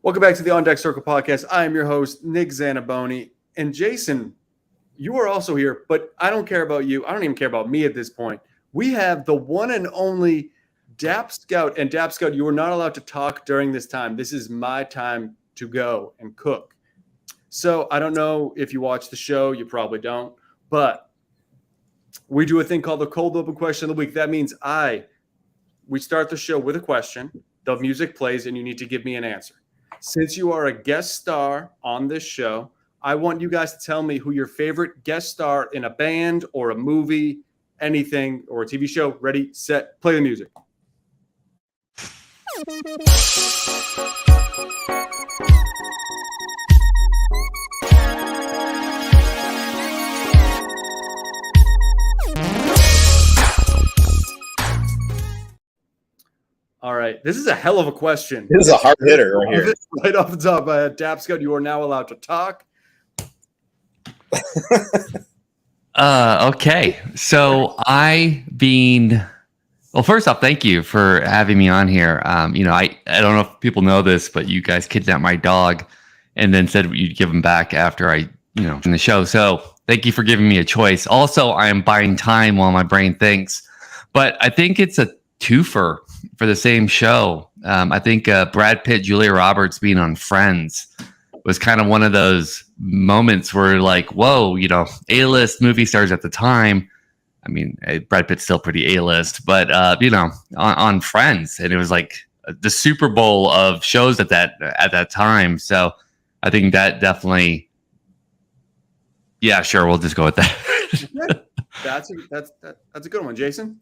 Welcome back to the On Deck Circle podcast. I am your host, Nick Zaniboni. And Jason, you are also here, but I don't care about you. I don't even care about me at this point. We have the one and only Dap Scout. And Dap Scout, you are not allowed to talk during this time. This is my time to go and cook. So I don't know if you watch the show. You probably don't. But we do a thing called the Cold Open Question of the Week. That means we start the show with a question. The music plays, and you need to give me an answer. Since you are a guest star on this show, I want you guys to tell me who your favorite guest star in a band or a movie, anything, or a TV show. Ready, set, play the music. All right. This is a hell of a question. This is a hard hitter right here. Right off the top, Dap Scout, you are now allowed to talk. Okay. So first off, thank you for having me on here. I don't know if people know this, but you guys kidnapped my dog and then said you'd give him back after in the show. So thank you for giving me a choice. Also, I am buying time while my brain thinks, but I think it's a twofer for the same show. I think Brad Pitt, Julia Roberts being on Friends was kind of one of those moments where like, whoa, A-list movie stars at the time. I mean, Brad Pitt's still pretty A-list, but on Friends, and it was like the Super Bowl of shows at that time. So I think that definitely, yeah, sure, we'll just go with that. That's a good one, Jason.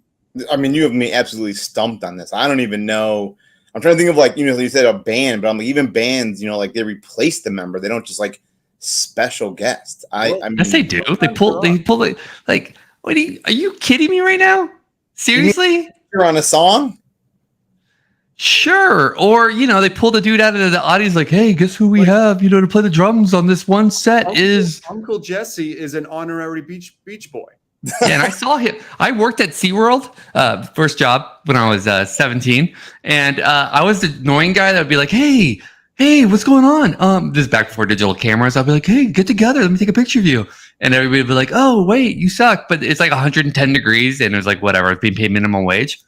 I mean, you have me absolutely stumped on this. I don't even know. I'm trying to think of you said a band, but I'm like, even bands, they replace the member. They don't just like special guest. I mean, yes, they do. They pull it. Like, are you kidding me right now? Seriously? You're on a song? Sure. Or, they pull the dude out of the audience like, hey, guess who we have, to play the drums on this one set Uncle Jesse is an honorary beach boy. Yeah, and I saw him. I worked at SeaWorld, first job when I was 17. And I was the annoying guy that would be like, hey, what's going on? This is back before digital cameras. I'd be like, hey, get together. Let me take a picture of you. And everybody would be like, oh, wait, you suck. But it's like 110 degrees. And it was like, whatever. I was being paid minimum wage.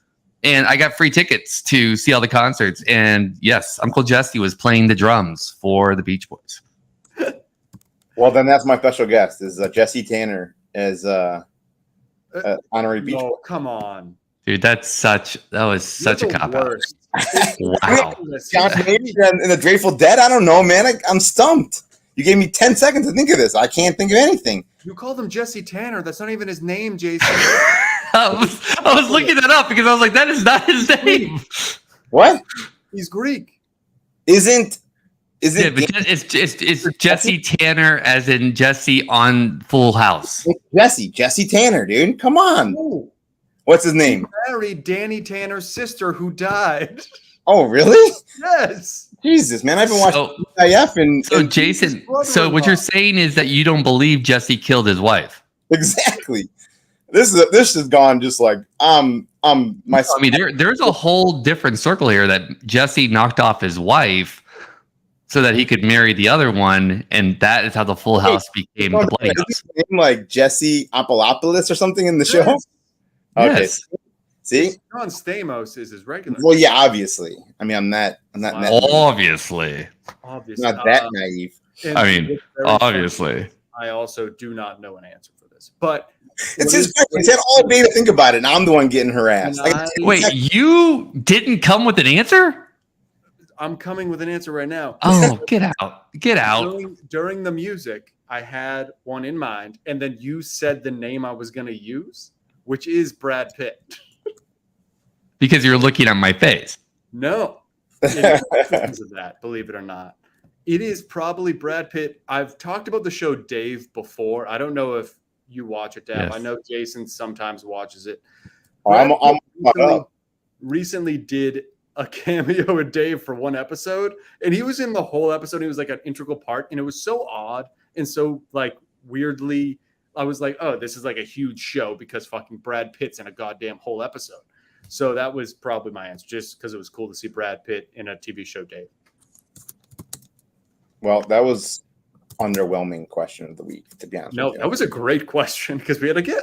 And I got free tickets to see all the concerts. And yes, Uncle Jesse was playing the drums for the Beach Boys. Well, then that's my special guest is Jesse Tanner as honorary beach boy. Come on, dude, that was such a cop out. Wow. Maybe in the Grateful Dead. I don't know, man. I'm stumped. You gave me 10 seconds to think of this. I can't think of anything. You called him Jesse Tanner. That's not even his name, Jason. I was looking that up because I was like, that is not his name. What? He's Greek. Isn't? Yeah, but it's Jesse Tanner, as in Jesse on Full House. It's Jesse Tanner, dude. Come on. Ooh. What's his name? He married Danny Tanner's sister, who died. Oh, really? Yes. Jesus, man, I've been watching IF and Jason. So what you're saying is that you don't believe Jesse killed his wife? Exactly. This has gone just like I mean, there's a whole different circle here that Jesse knocked off his wife so that he could marry the other one, and that is how the Full House became the Bloody House. Is his name like Jesse Apolopoulos or something in the show? Yes. Okay. Yes. See, John Stamos is his regular. Well, yeah, obviously. I mean, I'm not obviously not that naive. I mean, obviously. I also do not know an answer for this, but it's his question. He's had all day to think about it, and I'm the one getting harassed. Wait, you didn't come with an answer? I'm coming with an answer right now. Oh, get out. Get out. During the music, I had one in mind, and then you said the name I was going to use, which is Brad Pitt. Because you're looking at my face. No. Because of that, believe it or not. It is probably Brad Pitt. I've talked about the show Dave before. I don't know if you watch it, Dave. Yes. I know Jason sometimes watches it. Recently did a cameo of Dave for one episode, and he was in the whole episode. He was like an integral part, and it was so odd and so like weirdly. I was like, oh, this is like a huge show because fucking Brad Pitt's in a goddamn whole episode. So that was probably my answer, just because it was cool to see Brad Pitt in a TV show, Dave. Well, that was underwhelming question of the week, to be honest. No, with you. that was a great question because we had a guess.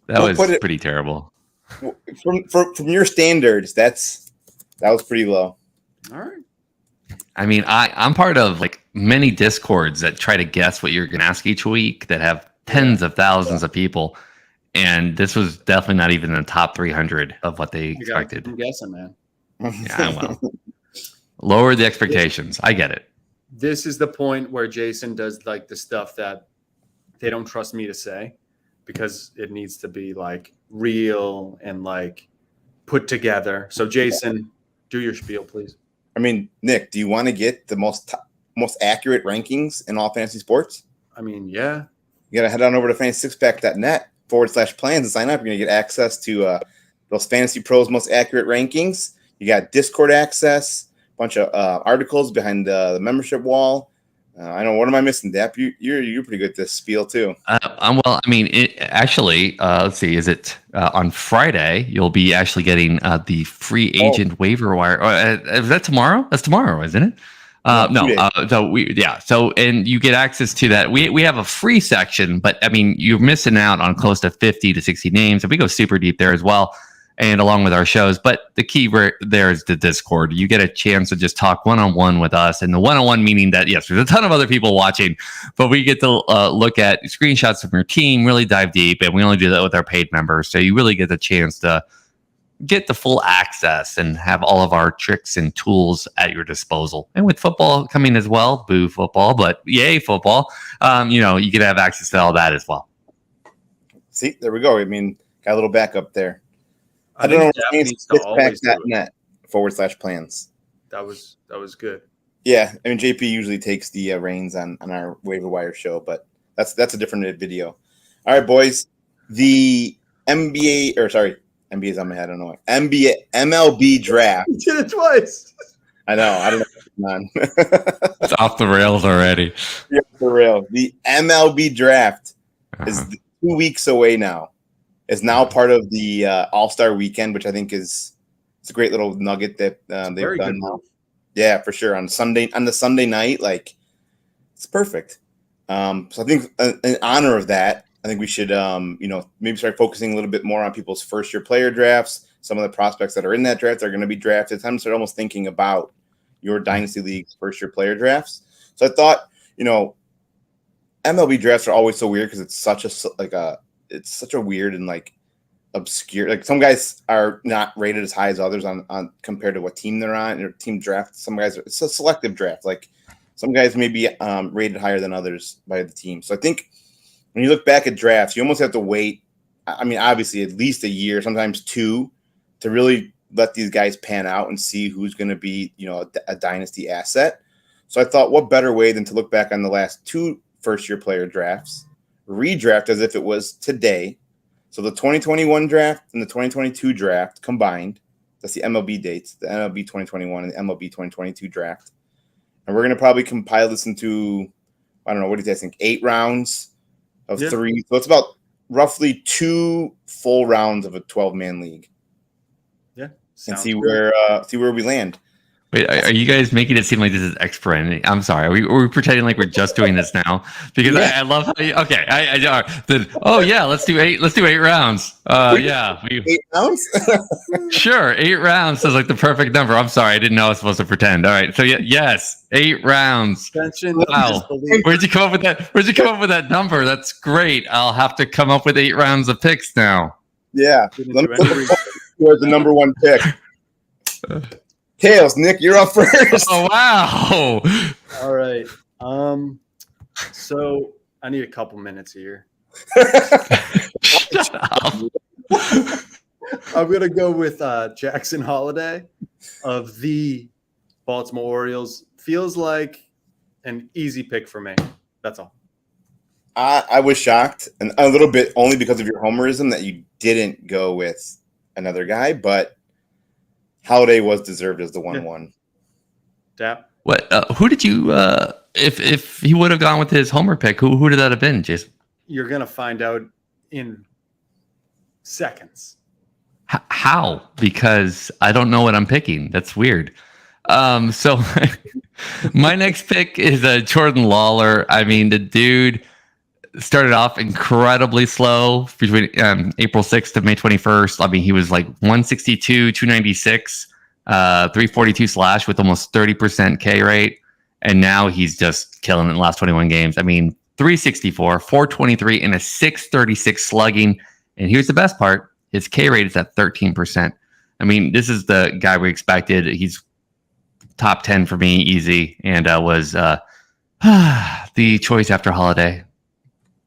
That We'll was put it- pretty terrible. From your standards, that was pretty low. All right. I mean, I'm part of like many discords that try to guess what you're going to ask each week that have tens of thousands of people. And this was definitely not even in the top 300 of what they expected. I'm guessing, man. Yeah, well, lower the expectations. I get it. This is the point where Jason does like the stuff that they don't trust me to say because it needs to be like real and like put together. So Jason, do your spiel, please. I mean, Nick, do you want to get the most accurate rankings in all fantasy sports? I mean, yeah. You got to head on over to fantasysixpack.net/plans and sign up. You're going to get access to those Fantasy Pros most accurate rankings. You got Discord access, a bunch of articles behind the membership wall. I know. What am I missing, Dap? You're pretty good at this spiel too. Well, I mean, let's see. Is it on Friday? You'll be actually getting the free agent waiver wire. Is that tomorrow? That's tomorrow, isn't it? No. So and you get access to that. We have a free section, but I mean, you're missing out on close to 50 to 60 names, and we go super deep there as well. And along with our shows, but the key there is the Discord. You get a chance to just talk one-on-one with us, and the one-on-one meaning that yes, there's a ton of other people watching, but we get to look at screenshots from your team, really dive deep, and we only do that with our paid members. So you really get the chance to get the full access and have all of our tricks and tools at your disposal. And with football coming as well, boo football, but yay football, you can have access to all that as well. See, there we go. I mean, got a little backup there. I don't know. Fantasysixpack.net/plans. That was good. Yeah, I mean JP usually takes the reins on our waiver wire show, but that's a different video. All right, boys. The NBA's on my head. I don't know. MLB draft. You did it twice. I know. I don't know what's on. It's off the rails already. Yeah, for real. The MLB draft is 2 weeks away now. Is now part of the All-Star Weekend, which I think it's a great little nugget that they've done now. Yeah, for sure. On the Sunday night, like it's perfect. So I think in honor of that, I think we should maybe start focusing a little bit more on people's first-year player drafts. Some of the prospects that are in that draft are going to be drafted. It's time to start almost thinking about your Dynasty League's first-year player drafts. So I thought, MLB drafts are always so weird because it's such a weird and like obscure. Like some guys are not rated as high as others on compared to what team they're on or team draft. Some guys it's a selective draft. Like some guys may be rated higher than others by the team. So I think when you look back at drafts, you almost have to wait. I mean, obviously at least a year, sometimes 2, to really let these guys pan out and see who's going to be, a dynasty asset. So I thought, what better way than to look back on the last 2 first-year player drafts, redraft as if it was today. So the 2021 draft and the 2022 draft combined, that's the MLB dates, the MLB 2021 and the MLB 2022 draft. And we're going to probably compile this into, I don't know, what do you guys think, 8 rounds of 3. So it's about roughly 2 full rounds of a 12-man league. Yeah. And see where we land. Wait, are you guys making it seem like this is expert? I'm sorry. Are we pretending like we're just doing this now? Because I love how you, okay. Let's do 8. Let's do 8 rounds. 8 rounds? Sure. 8 rounds is like the perfect number. I'm sorry. I didn't know I was supposed to pretend. All right. So yes, 8 rounds. Wow. Where'd you come up with that number? That's great. I'll have to come up with 8 rounds of picks now. Yeah. Let me who the number 1 pick. Tails, Nick, you're up first. Oh wow! All right. So I need a couple minutes here. Shut up. I'm gonna go with Jackson Holiday of the Baltimore Orioles. Feels like an easy pick for me. That's all. I was shocked, and a little bit only because of your homerism that you didn't go with another guy, but Holiday was deserved as the 1-1. Dap. What? Who did you? If he would have gone with his homer pick, who did that have been, Jason? You're gonna find out in seconds. How? Because I don't know what I'm picking. That's weird. So my next pick is Jordan Lawler. I mean, the dude started off incredibly slow between April 6th to May 21st. I mean, he was like 162, 296, 342 slash with almost 30% K rate. And now he's just killing it in the last 21 games. I mean, 364, 423, and a 636 slugging. And here's the best part. His K rate is at 13%. I mean, this is the guy we expected. He's top 10 for me, easy, and was the choice after Holiday.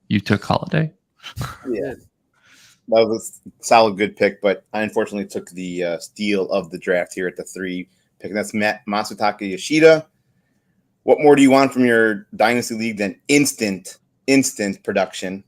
You took Holiday? Yeah. That was a solid, good pick, but I unfortunately took the steal of the draft here at the 3 pick. That's Masataka Yoshida. What more do you want from your Dynasty League than instant production?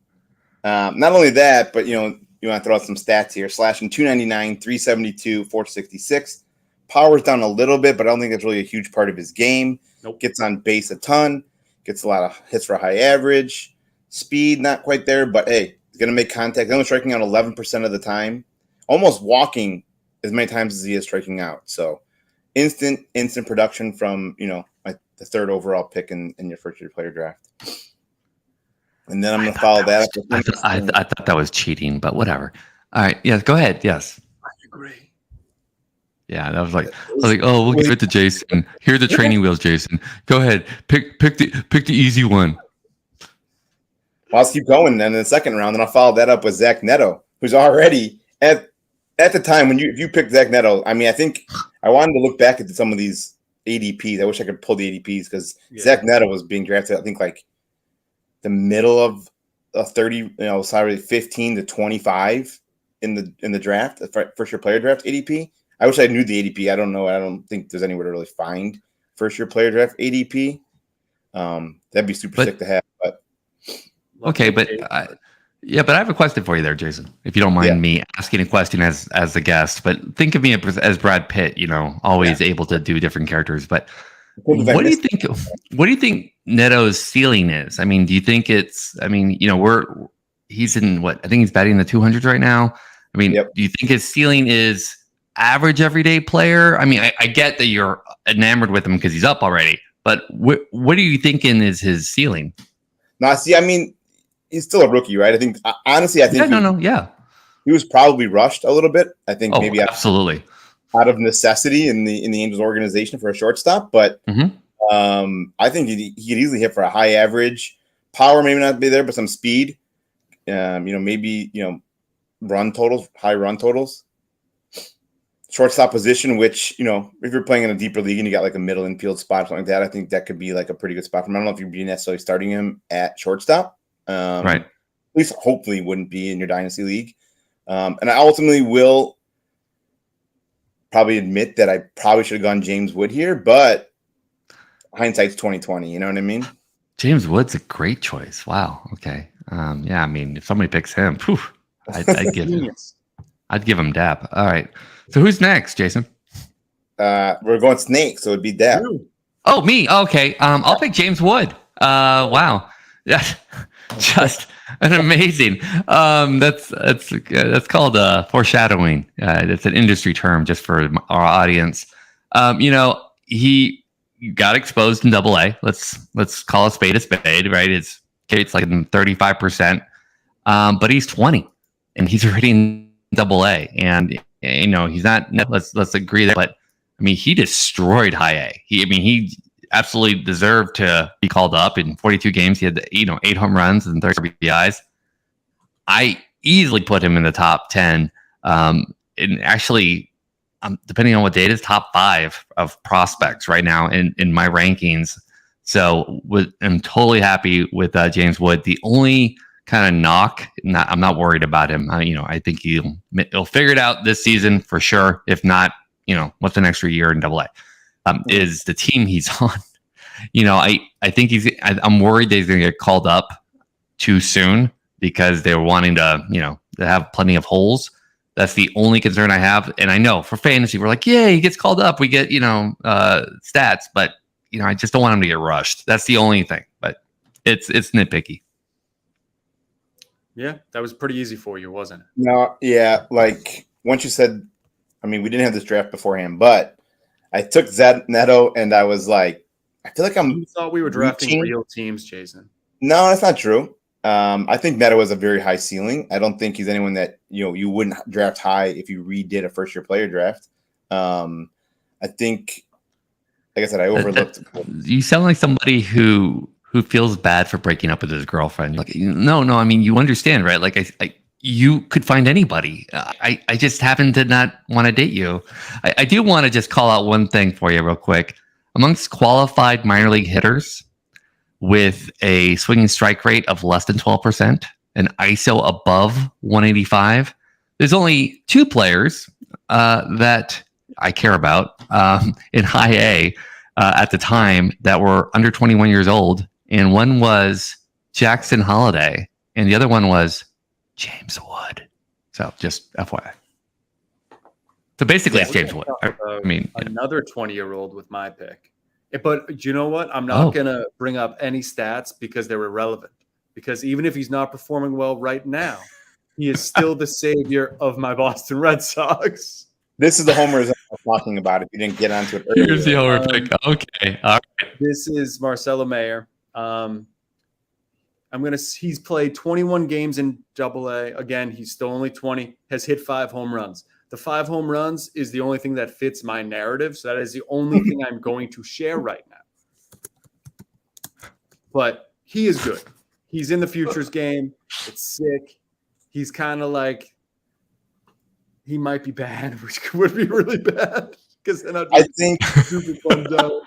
Not only that, but, you want to throw out some stats here. Slashing 299, 372, 466. Power's down a little bit, but I don't think that's really a huge part of his game. Nope. Gets on base a ton. Gets a lot of hits for a high average. Speed, not quite there, but hey, he's going to make contact. He's only striking out 11% of the time. Almost walking as many times as he is striking out. So instant production from, the 3rd overall pick in your first-year player draft. And then I'm going to follow that up. I thought that was cheating, but whatever. All right. Yeah, go ahead. Yes. I agree. Yeah, that was like, oh, we'll give it to Jason. Here are the training wheels, Jason. Go ahead. Pick the easy one. Well, I'll keep going then in the second round, and I'll follow that up with Zach Neto, who's already at the time when if you picked Zach Neto, I mean, I think I wanted to look back at some of these ADPs. I wish I could pull the ADPs because Zach Neto was being drafted, I think, like the middle of a 15 to 25 in the draft, the first-year player draft ADP. I wish I knew the ADP. I don't know. I don't think there's anywhere to really find first-year player draft ADP. That'd be super sick to have. But okay, but I have a question for you there, Jason. If you don't mind me asking a question as the guest, but think of me as Brad Pitt. Always able to do different characters. But what do you think? What do you think Neto's ceiling is? I mean, do you think it's? I mean, he's in what? I think he's batting in the 200s right now. I mean, do you think his ceiling is average everyday player? I mean, I get that you're enamored with him because he's up already, but what are you thinking is his ceiling? No, see, I mean, he's still a rookie, right? I think, honestly, he was probably rushed a little bit. I think maybe absolutely out of necessity in the Angels organization for a shortstop, but I think he could easily hit for a high average. Power maybe not be there, but some speed. Maybe run totals, high run totals. Shortstop position, which, if you're playing in a deeper league and you got like a middle infield spot or something like that, I think that could be like a pretty good spot for him. I don't know if you'd be necessarily starting him at shortstop. Right. At least hopefully wouldn't be in your Dynasty League. And I ultimately will probably admit that I probably should have gone James Wood here, but hindsight's 2020. You know what I mean? James Wood's a great choice. Wow. Okay. I mean, if somebody picks him, I'd give him dap. All right. So who's next, Jason? We're going snake, so it'd be dap. Oh, me. Okay. I'll pick James Wood. Wow. Yeah. Just an amazing. That's called foreshadowing. It's an industry term just for our audience. He got exposed in AA. Let's call a spade, right? It's like 35%. But he's 20 and he's already in AA, and he's not. Let's agree there. But I mean, he destroyed high A. He absolutely deserved to be called up in 42 games. He had 8 home runs and 30 RBIs. I easily put him in the top 10. And actually, depending on what date is, top 5 of prospects right now in my rankings. So I'm totally happy with James Wood. The only kind of knock, I'm not worried about him. I think he'll figure it out this season for sure. If not, what's an extra year in AA? Is the team he's on. I think I'm worried that he's going to get called up too soon because they're wanting to have plenty of holes. That's the only concern I have. And I know for fantasy, we're like, yeah, he gets called up. We get, stats, but I just don't want him to get rushed. That's the only thing, but it's nitpicky. Yeah, that was pretty easy for you, wasn't it? No, yeah. Like once you said, we didn't have this draft beforehand, but I took Zed Neto, and I was like, I feel like I'm. You thought we were drafting reaching. real teams, Jason. No, that's not true. I think Neto has a very high ceiling. I don't think he's anyone that you wouldn't draft high if you redid a first-year player draft. I think, like I said, I overlooked. You sound like somebody who feels bad for breaking up with his girlfriend. Like, no. I mean, you understand, right? Like, you could find anybody. I just happen to not want to date you. I do want to just call out one thing for you real quick. Amongst qualified minor league hitters with a swinging strike rate of less than 12%, an ISO above 185, there's only 2 players that I care about in high A at the time that were under 21 years old. And one was Jackson Holiday, and the other one was James Wood. So just FYI. So basically, it's James Wood. I mean, another 20-year-old with my pick. But you know what? I'm not going to bring up any stats because they're irrelevant. Because even if he's not performing well right now, he is still the savior of my Boston Red Sox. This is the homers I'm talking about. If you didn't get onto it earlier. Here's the homer pick. Okay, all right. This is Marcelo Mayer. He's played 21 games in Double-A. Again, he's still only 20. Has hit 5 home runs. The 5 home runs is the only thing that fits my narrative. So that is the only thing I'm going to share right now. But he is good. He's in the futures game. It's sick. He's kind of like, he might be bad, which would be really bad. Because then I'd be super bummed out.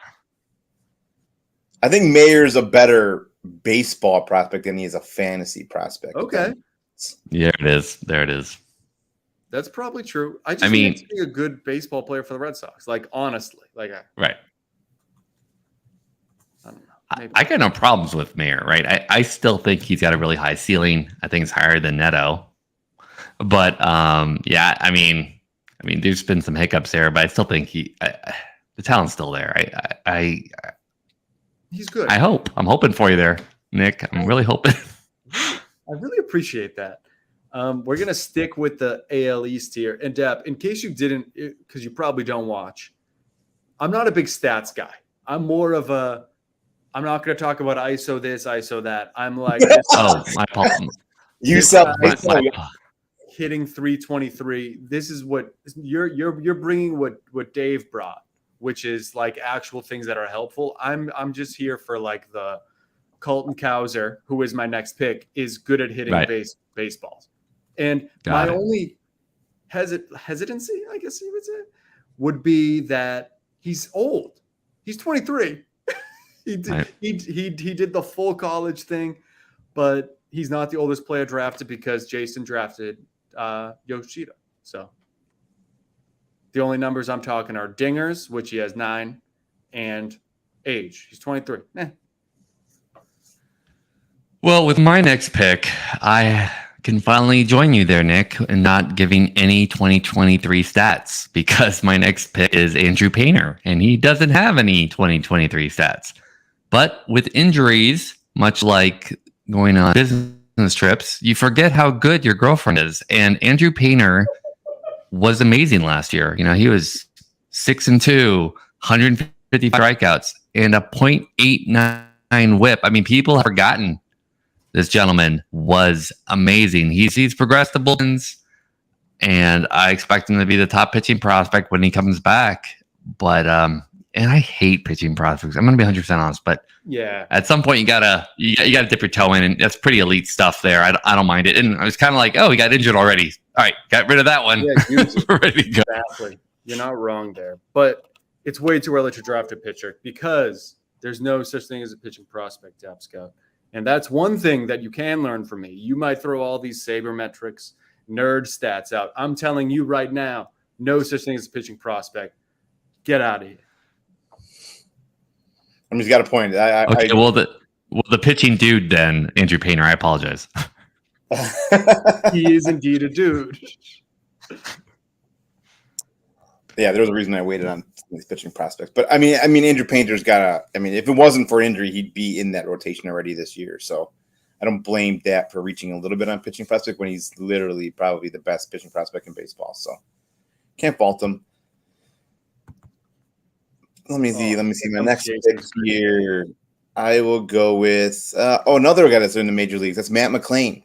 I think Mayer's a better baseball prospect than he is a fantasy prospect. Okay. Yeah, it is. There it is. That's probably true. I think he's a good baseball player for the Red Sox. Like, honestly. Right. I don't know. I got no problems with Mayer, right? I still think he's got a really high ceiling. I think it's higher than Neto. But, yeah, I mean, there's been some hiccups there, but I still think the talent's still there. He's good. I'm hoping for you there, Nick. I'm really hoping. I really appreciate that. We're going to stick with the AL East here. And Deb, in case you didn't, because you probably don't watch, I'm not a big stats guy. I'm more of I'm not going to talk about ISO this, ISO that. I'm like, my apologies. You sell hitting 323. This is what you're bringing what Dave brought, which is like actual things that are helpful. I'm just here for like the Colton Cowser, who is my next pick, is good at hitting baseballs. And my only hesitancy, I guess you would say, would be that he's old. He's 23. He did the full college thing, but he's not the oldest player drafted because Jason drafted Yoshida. So the only numbers I'm talking are dingers, which he has 9, and age. He's 23. Well, with my next pick, I can finally join you there, Nick, in not giving any 2023 stats because my next pick is Andrew Painter, and he doesn't have any 2023 stats. But with injuries, much like going on business trips, you forget how good your girlfriend is. And Andrew Painter was amazing last year. He was 6-2, 150 strikeouts, and a .89 whip. I mean, people have forgotten this gentleman was amazing. He's progressed the bullpens, and I expect him to be the top pitching prospect when he comes back. But and I hate pitching prospects. I'm going to be 100% honest, but yeah, at some point you gotta dip your toe in, and that's pretty elite stuff there. I don't mind it. And I was kind of like, oh, he got injured already. All right, got rid of that one. Yeah, ready to go. Exactly. You're not wrong there, but it's way too early to draft a pitcher because there's no such thing as a pitching prospect, Dap Scout. And that's one thing that you can learn from me. You might throw all these sabermetrics, nerd stats out. I'm telling you right now, no such thing as a pitching prospect. Get out of here. I mean, he's got a point. Well, the pitching dude then, Andrew Painter, I apologize. He is indeed a dude. Yeah, there was a reason I waited on these pitching prospects. But I mean, Andrew Painter's got if it wasn't for injury, he'd be in that rotation already this year. So I don't blame that for reaching a little bit on pitching prospect when he's literally probably the best pitching prospect in baseball. So can't fault him. Let me see. My Oh, next Jason. pick here, I will go with another guy that's in the major leagues. That's Matt McClain.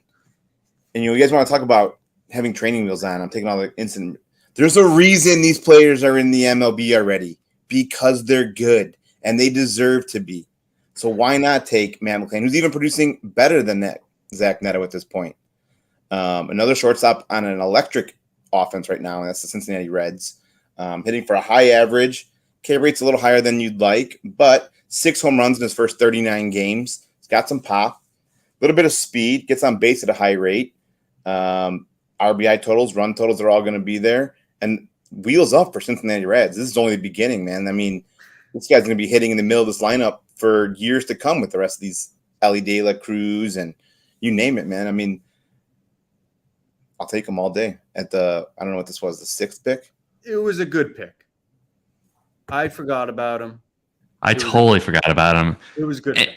And you guys want to talk about having training wheels on? I'm taking all the instant. There's a reason these players are in the MLB already, because they're good and they deserve to be. So why not take Matt McClain, who's even producing better than that Zach Neto at this point? Another shortstop on an electric offense right now, and that's the Cincinnati Reds. Hitting for a high average. K rate's a little higher than you'd like, but 6 home runs in his first 39 games. He's got some pop, a little bit of speed, gets on base at a high rate. RBI totals, run totals are all going to be there. And wheels up for Cincinnati Reds. This is only the beginning, man. I mean, this guy's going to be hitting in the middle of this lineup for years to come with the rest of these Ellie De La Cruz and you name it, man. I mean, I'll take him all day at I don't know what this was, the 6th pick. It was a good pick. I forgot about him. I totally forgot about him. It was good.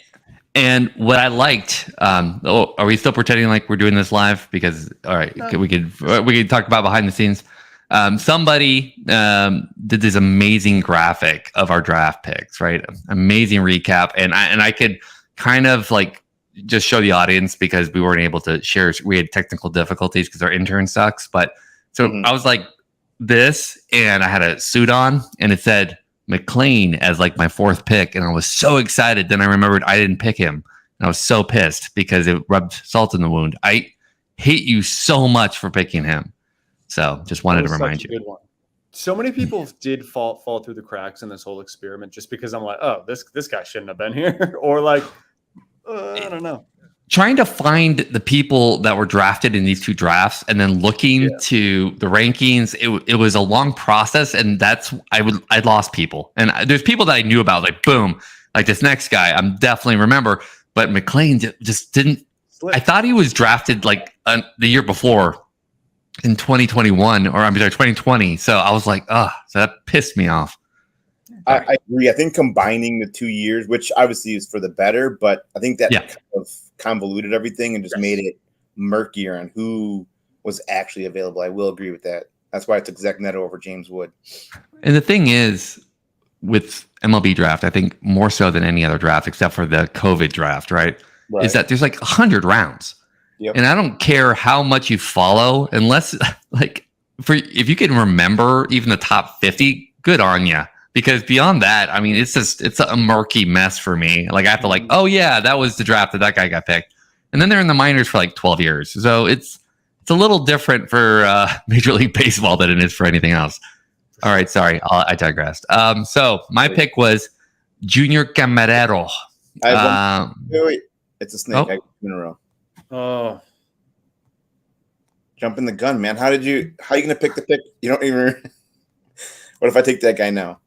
And what I liked, are we still pretending like we're doing this live? Because all right, we could talk about behind the scenes. Somebody did this amazing graphic of our draft picks, right? Amazing recap, and I could kind of like just show the audience because we weren't able to share. We had technical difficulties because our intern sucks. But so I was like this, and I had a suit on, and it said McClain as like my 4th pick, and I was so excited. Then I remembered I didn't pick him, and I was so pissed because it rubbed salt in the wound. I hate you so much for picking him. So just wanted to remind you. Good one. So many people did fall through the cracks in this whole experiment just because I'm like, oh, this guy shouldn't have been here, or like, I don't know. Trying to find the people that were drafted in these 2 drafts and then looking to the rankings, it was a long process, and I lost people. And there's people that I knew about, like boom, like this next guy, I'm definitely remember, but McClain just didn't. I thought he was drafted like the year before in 2021, or I'm sorry, 2020. So I was like, so that pissed me off. I agree. I think combining the 2 years, which obviously is for the better, but I think that kind of convoluted everything and just made it murkier on who was actually available. I will agree with that. That's why I took Zach Neto over James Wood. And the thing is, with MLB draft, I think more so than any other draft, except for the COVID draft, right? Is that there's like 100 rounds. Yep. And I don't care how much you follow, unless like if you can remember even the top 50, good on you. Because beyond that, I mean, it's a murky mess for me. Like I have to like, oh yeah, that was the draft that guy got picked, and then they're in the minors for like 12 years. So it's a little different for Major League Baseball than it is for anything else. All right, sorry, I digressed. So my pick was Junior Camarero. Wait, it's a snake. I got 2 in a row. Oh, jumping the gun, man. How are you going to pick the pick? You don't even. What if I take that guy now?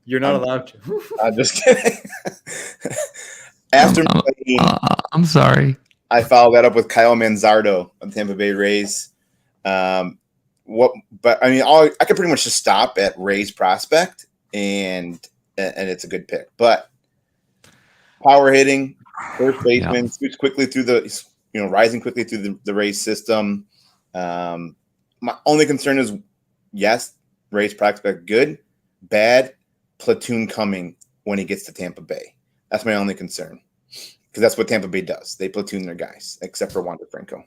You're not allowed to. I'm just kidding. After I'm sorry. I followed that up with Kyle Manzardo of the Tampa Bay Rays. But I mean, I could pretty much just stop at Rays prospect, and it's a good pick. But power hitting, first baseman, shoots quickly through rising quickly through the Rays system. My only concern is, yes, Rays prospect good, bad, platoon coming when he gets to Tampa Bay. That's my only concern, because that's what Tampa Bay does. They platoon their guys, except for Wander Franco.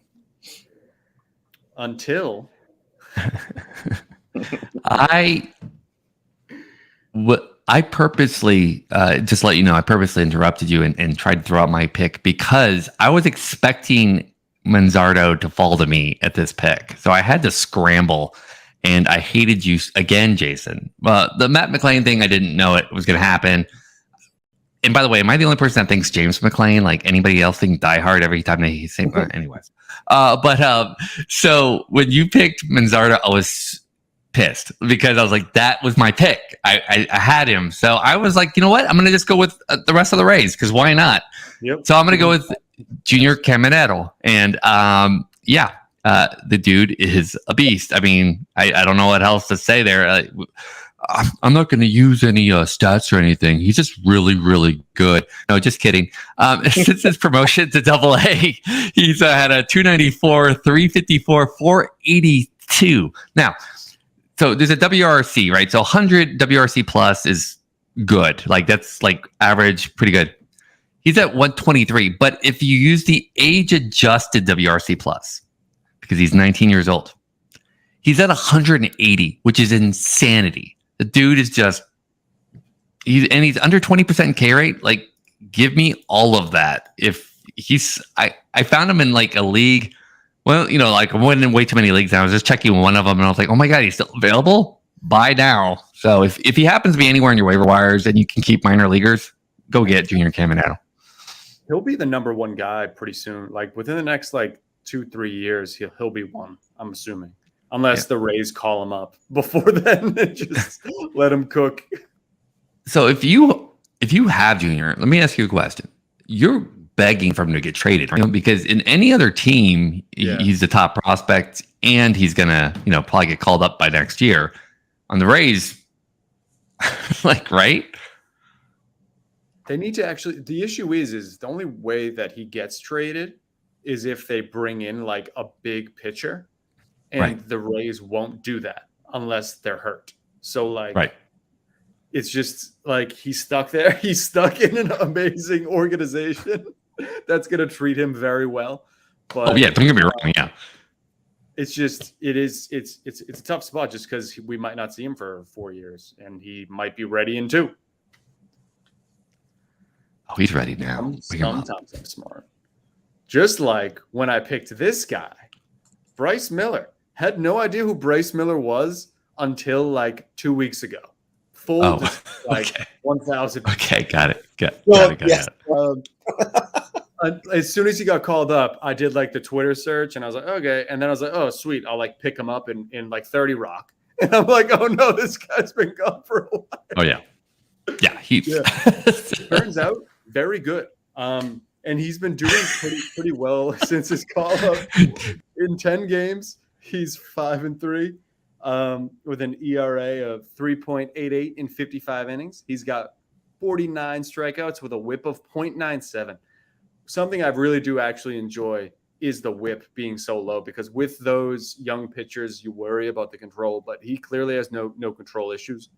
Until I purposely just let you know, I purposely interrupted you and tried to throw out my pick because I was expecting Manzardo to fall to me at this pick, so I had to scramble. And I hated you again, Jason. The Matt McClain thing, I didn't know it was going to happen. And by the way, am I the only person that thinks James McClain? Like anybody else think Die Hard every time they say? Anyways, so when you picked Manzardo, I was pissed because I was like, that was my pick. I had him, so I was like, you know what? I'm going to just go with the rest of the Rays because why not? Yep. So I'm going to go with Junior Caminero, and the dude is a beast. I mean, I don't know what else to say there. I'm not going to use any stats or anything. He's just really, really good. No, just kidding. Since his promotion to Double-A, he's had a 294, 354, 482. Now, So there's a WRC, right? So 100 WRC plus is good. Like that's like average, pretty good. He's at 123. But if you use the age adjusted WRC plus, because he's 19 years old, he's at 180, which is insanity. The dude is just, he's under 20% K rate. Like, give me all of that. If I found him in like a league. Well, like I went in way too many leagues. And I was just checking one of them, and I was like, "Oh my god, he's still available! Buy now!" So if he happens to be anywhere in your waiver wires and you can keep minor leaguers, go get Junior Caminero. He'll be the number one guy pretty soon. Like within the next 2-3 years, he'll be one. I'm assuming, unless the Rays call him up before then and just let him cook. So if you have Junior, let me ask you a question. You're begging for him to get traded, because in any other team, he's the top prospect and he's gonna, probably get called up by next year. On the Rays, right? They need to actually. The issue is the only way that he gets traded is if they bring in a big pitcher, and the Rays won't do that unless they're hurt. So it's just he's stuck there. He's stuck in an amazing organization that's going to treat him very well. But don't get me wrong. Yeah. It's just, it's a tough spot just because we might not see him for 4 years and he might be ready in 2. Oh, he's ready now. Sometimes I'm smart. Just like when I picked this guy, Bryce Miller. Had no idea who Bryce Miller was until 2 weeks ago. Okay. 1,000. Okay, got it. Got Yes. it. As soon as he got called up, I did the Twitter search and I was like, okay. And then I was like, oh, sweet. I'll pick him up in 30 Rock. And I'm like, oh no, this guy's been gone for a while. Oh yeah. Yeah. Turns out very good. And he's been doing pretty well since his call up. In 10 games, he's 5-3. With an ERA of 3.88 in 55 innings. He's got 49 strikeouts with a whip of 0.97. Something I really do actually enjoy is the whip being so low, because with those young pitchers, you worry about the control, but he clearly has no control issues.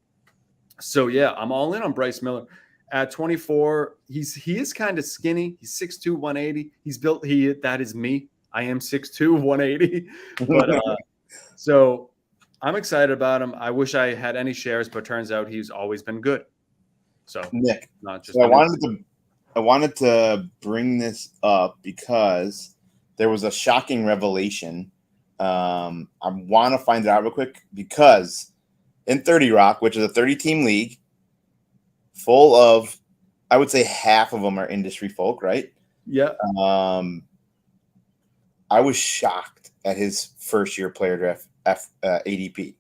So yeah, I'm all in on Bryce Miller. At 24, he is kind of skinny. He's 6'2", 180. He's built. That is me. I am 6'2", 180. But so I'm excited about him. I wish I had any shares, but turns out he's always been good. So Nick, not just. I wanted to bring this up because there was a shocking revelation. I want to find it out real quick, because in 30 Rock, which is a 30-team league, full of, I would say half of them are industry folk, right? Yeah. I was shocked at his first-year player draft ADP.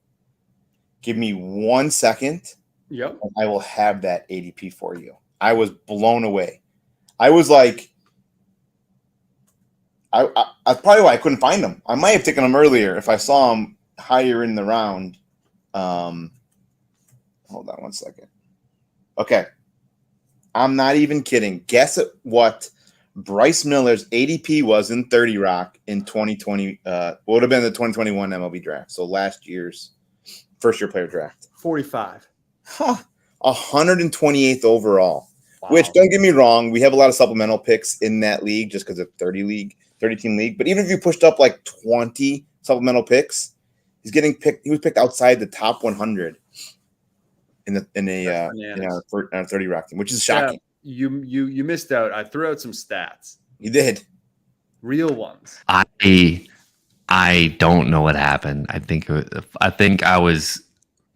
Give me 1 second. Yep. And I will have that ADP for you. I was blown away. I was like, I probably why I couldn't find him. I might have taken him earlier if I saw him higher in the round. Hold on 1 second. Okay. I'm not even kidding. Guess at what Bryce Miller's ADP was in 30 Rock in 2020. Would have been the 2021 MLB draft. So last year's first-year player draft. 45. 128th overall. Wow. Which, don't get me wrong, we have a lot of supplemental picks in that league just because of 30-team league. But even if you pushed up 20 supplemental picks, he's getting picked. He was picked outside the top 100 in a 30 Rock team, which is shocking. Yeah, you missed out. I threw out some stats. You did. Real ones. I don't know what happened. I think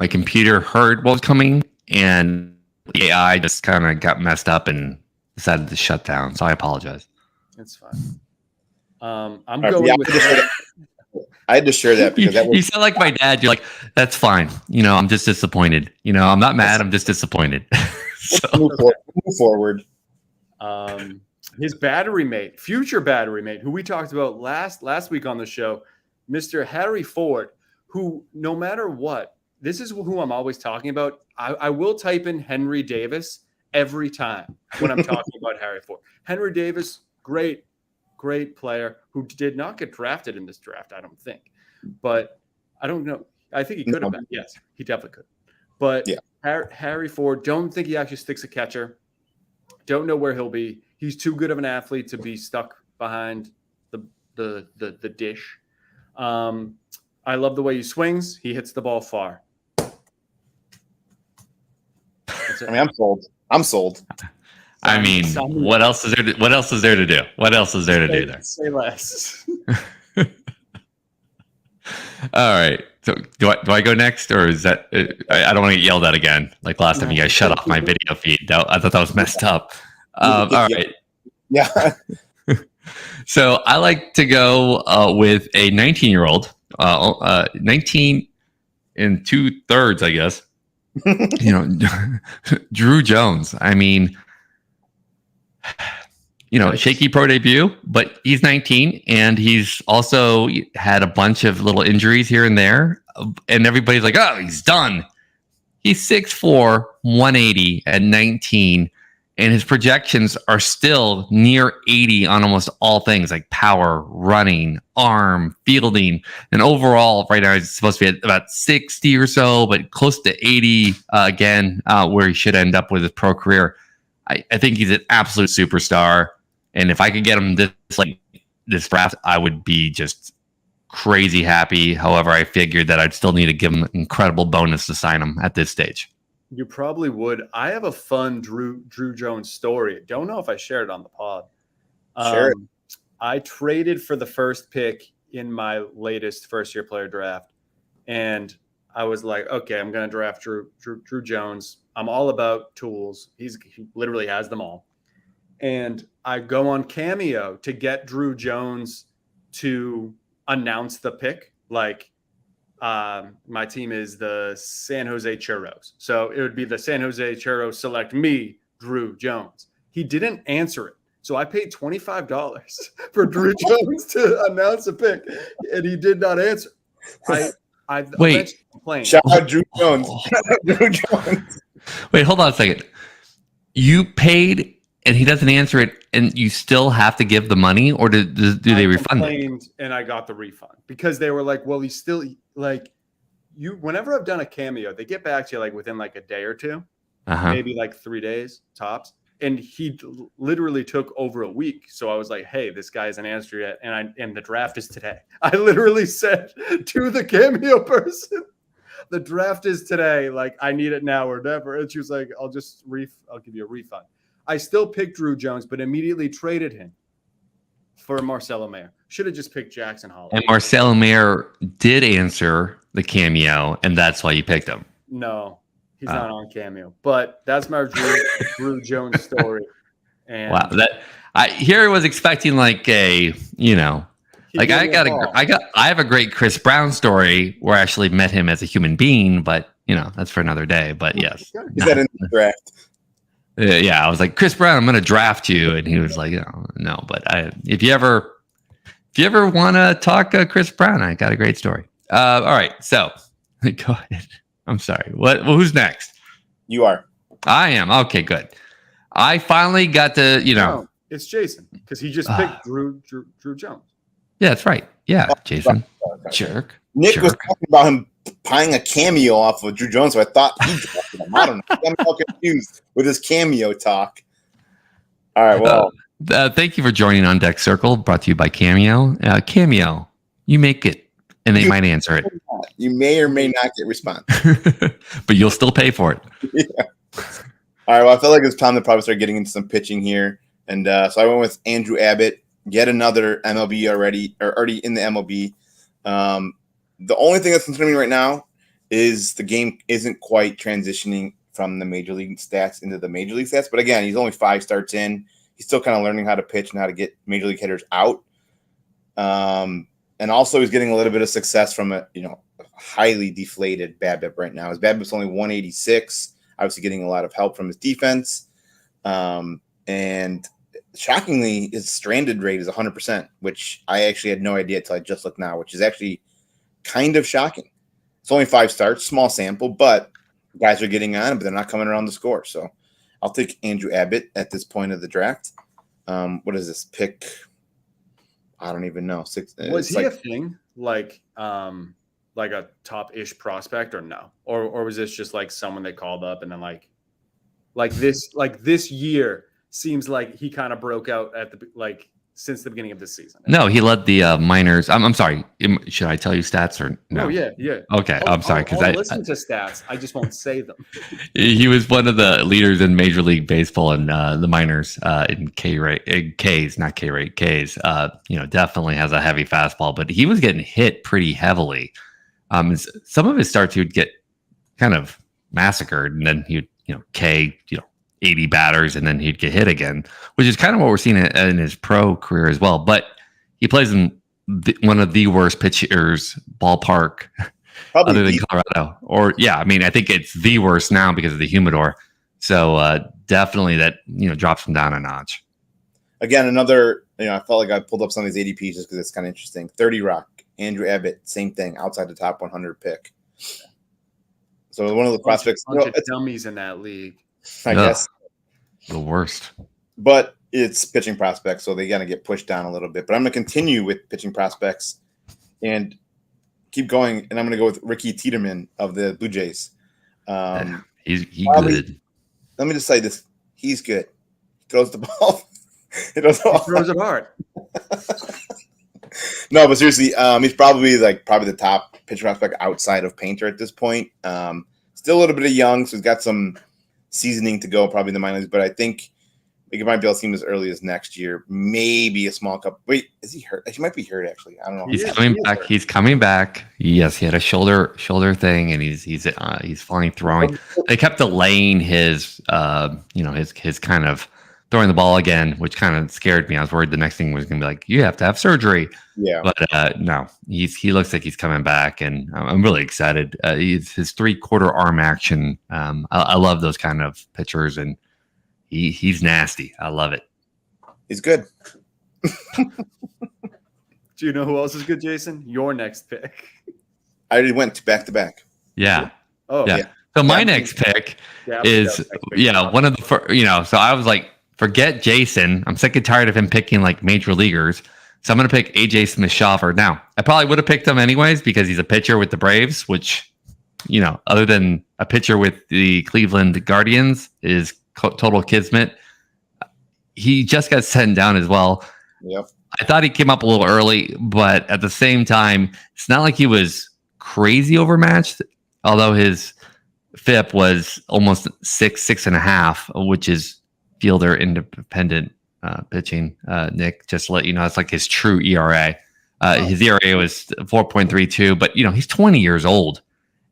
my computer heard what was coming, and the AI just kind of got messed up and decided to shut down. So I apologize. It's fine. I'm going with that. I had to share that because you sound like my dad. You're like, that's fine. I'm just disappointed. I'm not mad. I'm just disappointed. Move forward. His battery mate, future battery mate, who we talked about last week on the show, Mr. Harry Ford, who no matter what, this is who I'm always talking about. I will type in Henry Davis every time when I'm talking about Harry Ford. Henry Davis, great player who did not get drafted in this draft, I don't think. But I don't know. I think he could have been. Yes, he definitely could. But Yeah. Harry Ford, don't think he actually sticks a catcher. Don't know where he'll be. He's too good of an athlete to be stuck behind the dish. I love the way he swings. He hits the ball far. I mean, I'm sold. I mean, what else is there? What else is there to do? What else is there to do there? Say less. All right. So do I go next, or is that? I don't want to get yelled at again, like last time you guys shut off my video feed. I thought that was messed up. All right. Yeah. So I like to go with a 19-year-old, 19 and 2/3, I guess. Drew Jones. I mean, shaky pro debut, but he's 19 and he's also had a bunch of little injuries here and there. And everybody's like, oh, he's done. He's 6'4", 180 at 19. And his projections are still near 80 on almost all things like power, running, arm, fielding. And overall, right now, he's supposed to be at about 60 or so, but close to 80 again, where he should end up with his pro career. I think he's an absolute superstar. And if I could get him this draft, I would be just crazy happy. However, I figured that I'd still need to give him an incredible bonus to sign him at this stage. You probably would. I have a fun Drew Jones story. Don't know if I shared it on the pod. Sure. I traded for the first pick in my latest first-year player draft, and I was like, okay, I'm going to draft Drew Jones. I'm all about tools. He literally has them all. And I go on Cameo to get Drew Jones to announce the pick, like, my team is the San Jose Churros. So it would be the San Jose Churros select me, Drew Jones. He didn't answer it. So I paid $25 for Drew Jones to announce a pick, and he did not answer. I Wait. Shout out Drew Jones. Drew Jones. Wait, hold on a second. You paid and he doesn't answer it, and you still have to give the money, or do they refund it? And I got the refund because they were like, well, he's still like you. Whenever I've done a Cameo, they get back to you like within like a day or two, maybe like 3 days tops. And he literally took over a week. So I was like, hey, this guy hasn't answered yet. And the draft is today. I literally said to the Cameo person, the draft is today. Like, I need it now or never. And she was like, I'll give you a refund. I still picked Drew Jones, but immediately traded him for Marcelo Mayer. Should have just picked Jackson Holliday. And Marcelo Mayer did answer the Cameo, and that's why you picked him. No, he's not on Cameo. But that's my Drew Jones story. And wow, I was expecting like a, like I have a great Chris Brown story where I actually met him as a human being, but that's for another day. But yes, is that in the draft? Yeah, I was like, Chris Brown, I'm going to draft you, and he was like, no. But if you ever want to talk Chris Brown, I got a great story. All right, so go ahead. I'm sorry. Who's next? You are. I am. Okay, good. I finally got to, No, it's Jason because he just picked Drew Jones. Yeah, that's right. Yeah, Jason. Jerk. Nick was talking about him buying a Cameo off of Drew Jones, so I thought he drafted him. I don't know. I'm all confused with his Cameo talk. All right, well. Thank you for joining On Deck Circle, brought to you by Cameo. Cameo, you make it, and they might answer it. You may or may not get response. But you'll still pay for it. Yeah. All right, well, I feel like it's time to probably start getting into some pitching here. And so I went with Andrew Abbott, yet another MLB already in the MLB. The only thing that's concerning me right now is the game isn't quite transitioning from the major league stats into the major league stats. But again, he's only 5 starts in. He's still kind of learning how to pitch and how to get major league hitters out. And also he's getting a little bit of success from a highly deflated BABIP right now. His BABIP's only 186, obviously getting a lot of help from his defense. And shockingly, his stranded rate is 100%, which I actually had no idea until I just looked now, which is actually kind of shocking. It's only 5 starts, small sample, but guys are getting on, but they're not coming around the score. So I'll take Andrew Abbott at this point of the draft. What is this pick? I don't even know. 6. Was he a thing? Like like a top-ish prospect or no? Or was this just like someone they called up and then like this year seems like he kind of broke out at the since the beginning of this season? No, he led the minors. I'm sorry. Should I tell you stats or no? Oh yeah. Okay, I'm sorry because I'll listen to stats. I just won't say them. He was one of the leaders in Major League Baseball in the minors in Ks, not K rate Ks. Definitely has a heavy fastball, but he was getting hit pretty heavily. Some of his starts he would get kind of massacred, and then he'd K 80 batters, and then he'd get hit again, which is kind of what we're seeing in his pro career as well. But he plays in one of the worst pitchers ballpark Probably other than Colorado. Or I think it's the worst now because of the humidor. So definitely that drops him down a notch. Again, another, I felt like I pulled up some of these ADPs just because it's kind of interesting. 30 Rock, Andrew Abbott, same thing, outside the top 100 pick. So one of the prospects. Bunch of dummies in that league. I guess. The worst. But it's pitching prospects, so they got to get pushed down a little bit. But I'm going to continue with pitching prospects and keep going. And I'm going to go with Ricky Tiedemann of the Blue Jays. He's good. Let me just say this. He's good. He throws the ball. He throws it hard. No, but seriously, he's probably the top pitcher prospect outside of Painter at this point. Still a little bit of young, so he's got some seasoning to go, probably in the minors. But I think we might be able to see him as early as next year. Maybe a small cup. Wait, is he hurt? He might be hurt actually. I don't know. He's coming back. He's coming back. Yes, he had a shoulder thing, and he's finally throwing. They kept delaying his his kind of throwing the ball again, which kind of scared me. I was worried the next thing was going to be like, you have to have surgery. Yeah. But no, he looks like he's coming back, and I'm really excited. His 3/4 arm action. I love those kind of pitchers, and he's nasty. I love it. He's good. Do you know who else is good, Jason? Your next pick. I already went back to back. Yeah. Oh yeah. So my next pick is one of the first, so I was like, forget Jason. I'm sick and tired of him picking like major leaguers. So I'm going to pick AJ Smith-Shawver. Now, I probably would have picked him anyways because he's a pitcher with the Braves, which, other than a pitcher with the Cleveland Guardians is total kismet. He just got sent down as well. Yep. I thought he came up a little early, but at the same time, it's not like he was crazy overmatched, although his FIP was almost 6.5, which is fielder independent pitching. Nick, just to let you know, it's like his true ERA. His ERA was 4.32, but he's 20 years old,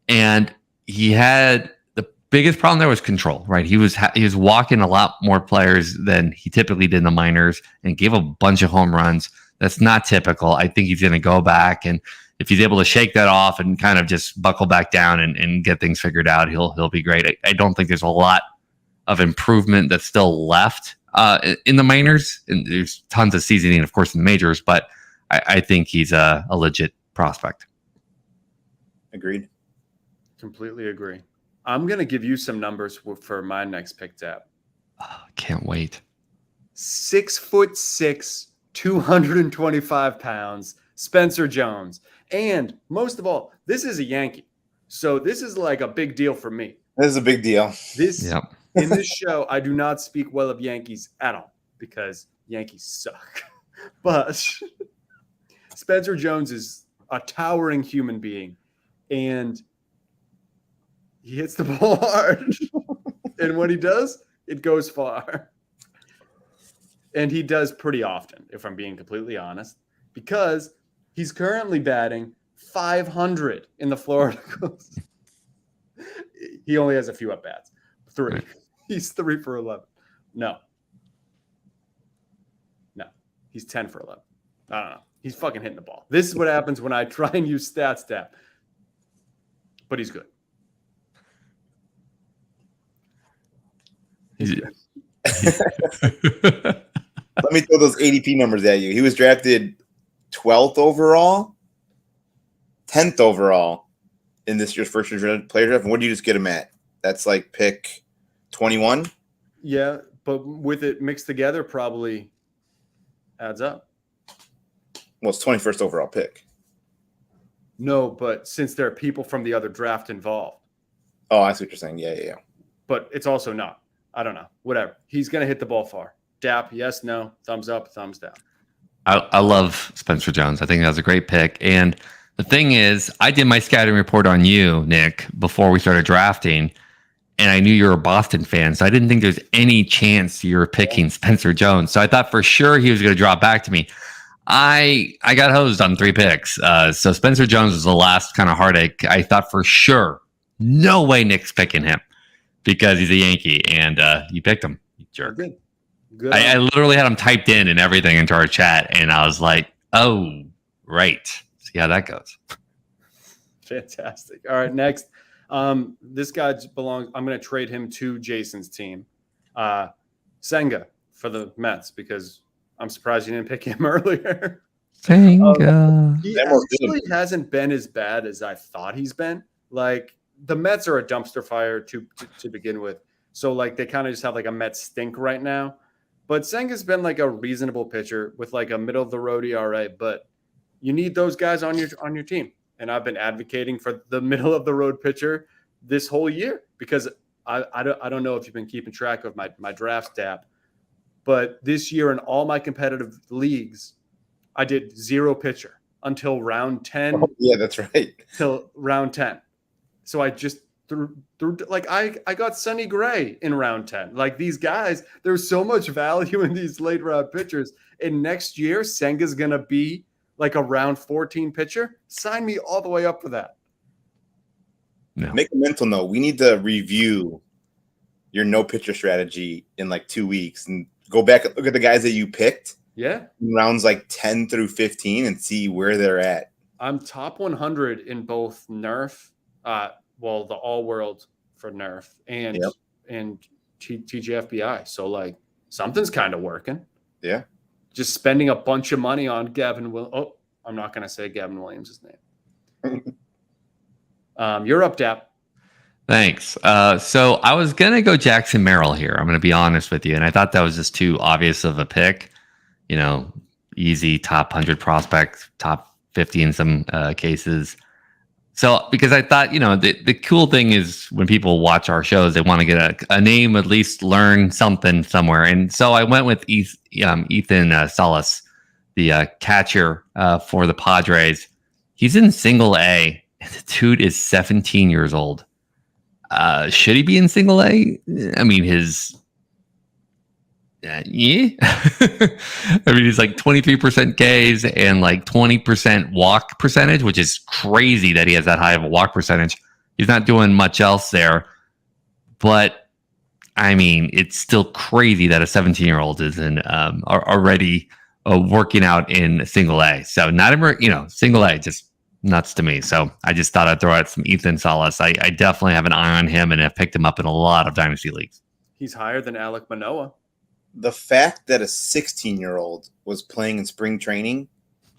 and he had the biggest problem there was control. Right, he was walking a lot more players than he typically did in the minors, and gave a bunch of home runs. That's not typical. I think he's going to go back, and if he's able to shake that off and kind of just buckle back down and get things figured out, he'll be great. I don't think there's a lot of improvement that's still left in the minors, and there's tons of seasoning, of course, in the majors, but I think he's a legit prospect. Agreed. Completely agree. I'm going to give you some numbers for my next pick, Tap. Oh, can't wait. 6'6", 225 pounds, Spencer Jones. And most of all, this is a Yankee. So this is like a big deal for me. This is a big deal. In this show, I do not speak well of Yankees at all because Yankees suck. But Spencer Jones is a towering human being, and he hits the ball hard. And when he does, it goes far. And he does pretty often, if I'm being completely honest, because he's currently batting 500 in the Florida Coast. He only has a few at-bats. 3. Right. He's 3 for 11. No. He's 10 for 11. I don't know. He's fucking hitting the ball. This is what happens when I try and use stats, Tap. But he's good. He's good. Let me throw those ADP numbers at you. He was drafted 12th overall, 10th overall in this year's first year player draft. And what do you just get him at? That's like pick 21. Yeah, but with it mixed together, probably adds up. Well, it's 21st overall pick. No, but since there are people from the other draft involved. Oh, I see what you're saying. Yeah. But it's also not. I don't know. Whatever. He's going to hit the ball far. Dap, yes, no, thumbs up, thumbs down. I love Spencer Jones. I think that was a great pick. And the thing is, I did my scouting report on you, Nick, before we started drafting, and I knew you were a Boston fan, so I didn't think there's any chance you were picking Spencer Jones. So I thought for sure he was going to drop back to me. I got hosed on 3 picks. So Spencer Jones was the last kind of heartache. I thought for sure, no way Nick's picking him because he's a Yankee, and you picked him, you jerk. Good. I literally had him typed in and everything into our chat, and I was like, oh, right. See how that goes. Fantastic. All right, next. This guy belongs. I'm going to trade him to Jason's team. Senga for the Mets because I'm surprised you didn't pick him earlier. Senga. He actually hasn't been as bad as I thought he's been. Like, the Mets are a dumpster fire to begin with. So, like, they kind of just have, like, a Mets stink right now. But Senga's been, like, a reasonable pitcher with, like, a middle-of-the-road ERA. But you need those guys on your team. And I've been advocating for the middle-of-the-road pitcher this whole year because I don't know if you've been keeping track of my draft stat. But this year in all my competitive leagues, I did 0 pitcher until round 10. Oh, yeah, that's right. Till round 10. So I just threw like I got Sonny Gray in round 10. Like, these guys, there's so much value in these late round pitchers. And next year, Senga's going to be like a round 14 pitcher. Sign me all the way up for that. No. Make a mental note. We need to review your no pitcher strategy in like 2 weeks and go back and look at the guys that you picked. Yeah. In rounds like 10 through 15 and see where they're at. I'm top 100 in both Nerf, the all world for Nerf and TGFBI. So, like, something's kind of working. Yeah. Just spending a bunch of money on Gavin I'm not going to say Gavin Williams' name. You're up, Dap. Thanks. So I was going to go Jackson Merrill here. I'm going to be honest with you. And I thought that was just too obvious of a pick. You know, easy top 100 prospect, top 50 in some cases. So because I thought, you know, the cool thing is when people watch our shows, they want to get a name, at least learn something somewhere. And so I went with Ethan Salas, the catcher for the Padres. He's in single A. And the dude is 17 years old. Should he be in single A? I mean, yeah. I mean, he's like 23% Ks and like 20% walk percentage, which is crazy that he has that high of a walk percentage. He's not doing much else there. But, I mean, it's still crazy that a 17-year-old is already working out in single A. So, not even, single A, just nuts to me. So I just thought I'd throw out some Ethan Salas. I definitely have an eye on him and have picked him up in a lot of dynasty leagues. He's higher than Alek Manoah. The fact that a 16-year-old was playing in spring training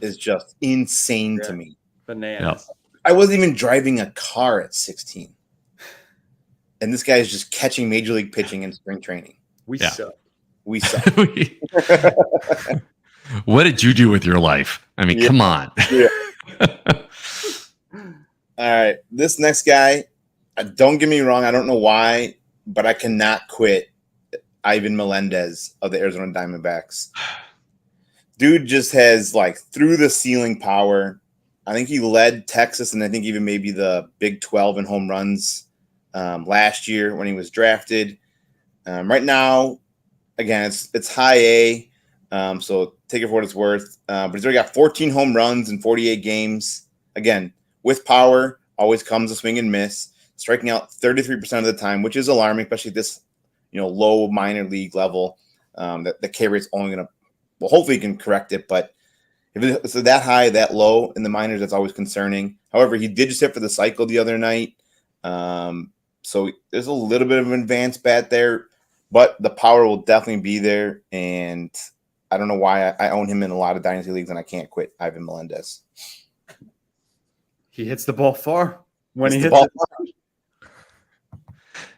is just insane to me. Bananas. Yep. I wasn't even driving a car at 16. And this guy is just catching major league pitching in spring training. We suck. What did you do with your life? I mean, come on. Yeah. All right. This next guy, don't get me wrong. I don't know why, but I cannot quit Ivan Melendez of the Arizona Diamondbacks. Dude just has like through the ceiling power. I think he led Texas and I think even maybe the Big 12 in home runs last year when he was drafted. Right now, again, it's high A, so take it for what it's worth. But he's already got 14 home runs in 48 games. Again, with power, always comes a swing and miss, striking out 33% of the time, which is alarming, especially at this low minor league level. That the K rate's only going to, hopefully he can correct it, but if it's that high, that low in the minors, that's always concerning. However, he did just hit for the cycle the other night. So there's a little bit of an advanced bat there, but the power will definitely be there. And I don't know why I own him in a lot of dynasty leagues and I can't quit Ivan Melendez. He hits the ball far when he hits it.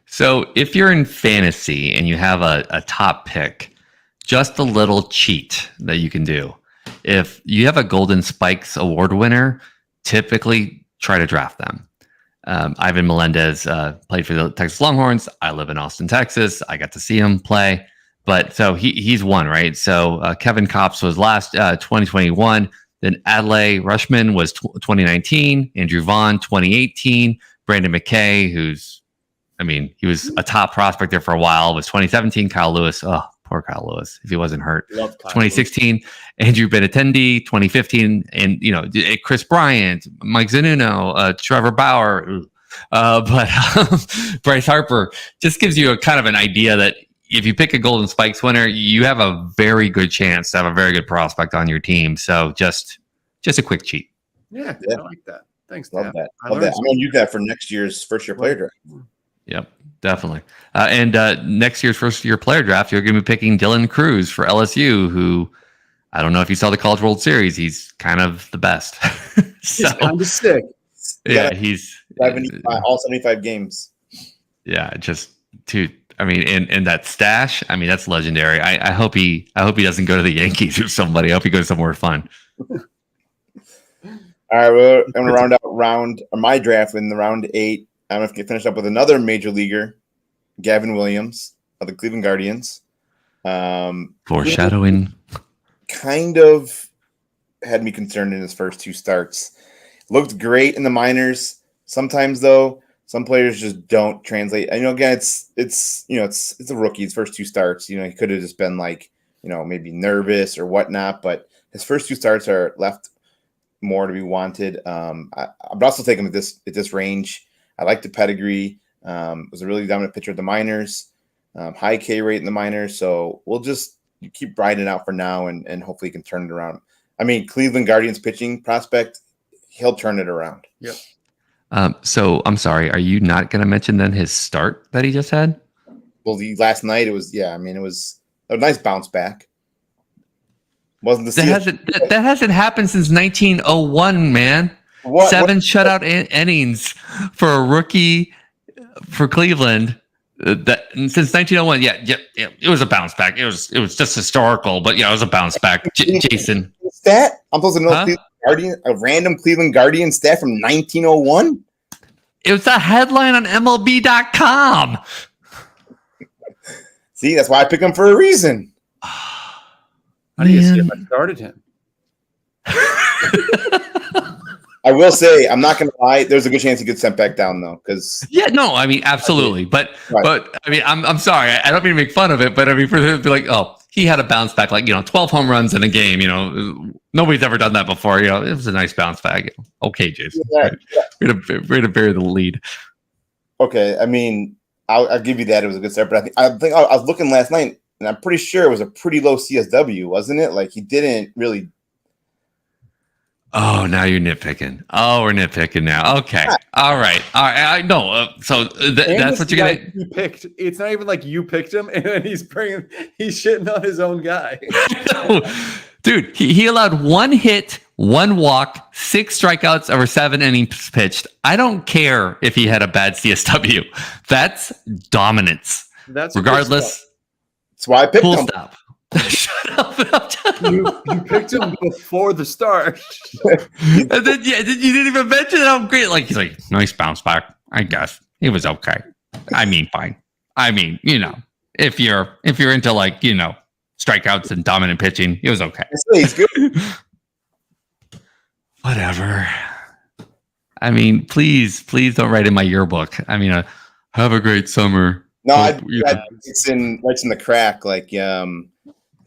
So if you're in fantasy and you have a top pick, just a little cheat that you can do. If you have a Golden Spikes award winner, typically try to draft them. Ivan Melendez played for the Texas Longhorns. I live in Austin, Texas. I got to see him play. But so he's one, right? So Kevin Kopps was last 2021. Then Adlai Rushman was 2019. Andrew Vaughn, 2018. Brandon McKay, he was a top prospect there for a while, was 2017. Kyle Lewis. Oh, poor Kyle Lewis, if he wasn't hurt. 2016. Lewis. Andrew Benintendi, 2015. And, Chris Bryant, Mike Zunino, Trevor Bauer. But Bryce Harper just gives you a kind of an idea that if you pick a Golden Spikes winner, you have a very good chance to have a very good prospect on your team. So just a quick cheat. Yeah. I like that. Thanks, Love Dad. that. I'm going to use that for next year's first-year player draft. Yep, definitely. And next year's first-year player draft, you're going to be picking Dylan Cruz for LSU, who I don't know if you saw the College World Series. He's kind of the best. He's kind of sick. Yeah, he's 75, all 75 games. Yeah, and that stash, that's legendary. I hope he doesn't go to the Yankees or somebody. I hope he goes somewhere fun. All right, well, I'm going to round out my draft in the round 8. I'm going to finish up with another major leaguer, Gavin Williams of the Cleveland Guardians. Foreshadowing. Kind of had me concerned in his first 2 starts. Looked great in the minors. Sometimes, though, some players just don't translate. Again, it's a rookie. His first 2 starts, he could have just been maybe nervous or whatnot. But his first 2 starts are left more to be wanted. I would also take him at this range. I like the pedigree. Was a really dominant pitcher at the minors. High K rate in the minors. So we'll just keep riding it out for now, and hopefully he can turn it around. Cleveland Guardians pitching prospect, he'll turn it around. Yep. So I'm sorry, are you not going to mention then his start that he just had? Well, last night it was it was a nice bounce back. Wasn't the that hasn't happened since 1901, man. 7 shutout innings for a rookie for Cleveland. That since 1901, yeah, it was a bounce back. It was just historical, but it was a bounce back. Jason, stat? I'm supposed to know a random Cleveland Guardian stat from 1901. It was a headline on MLB.com. See, that's why I picked him for a reason. How do you see if I started him? I will say, I'm not going to lie. There's a good chance he gets sent back down, though. Absolutely. But I'm sorry. I don't mean to make fun of it, but for him to be like, oh, he had a bounce back, 12 home runs in a game. Nobody's ever done that before. It was a nice bounce back. Okay, Jason. Yeah. We're to bury the lead. Okay. I'll give you that. It was a good start, but I think I was looking last night, and I'm pretty sure it was a pretty low CSW, wasn't it? He didn't really. Oh, now you're nitpicking. Oh, we're nitpicking now. Okay. All right. I know. So that's what you're gonna. You picked. It's not even like you picked him, and then he's shitting on his own guy. Dude, he allowed 1 hit, 1 walk, 6 strikeouts over 7 innings pitched. I don't care if he had a bad CSW. That's dominance. That's That's regardless. why I picked him. Stop. Shut up. You picked him before the start. And then you didn't even mention how great. He's like, nice bounce back. I guess it was okay. Fine. If you're into strikeouts and dominant pitching, it was okay. He's good. Whatever. Please don't write in my yearbook. Have a great summer. No, it's in the crack,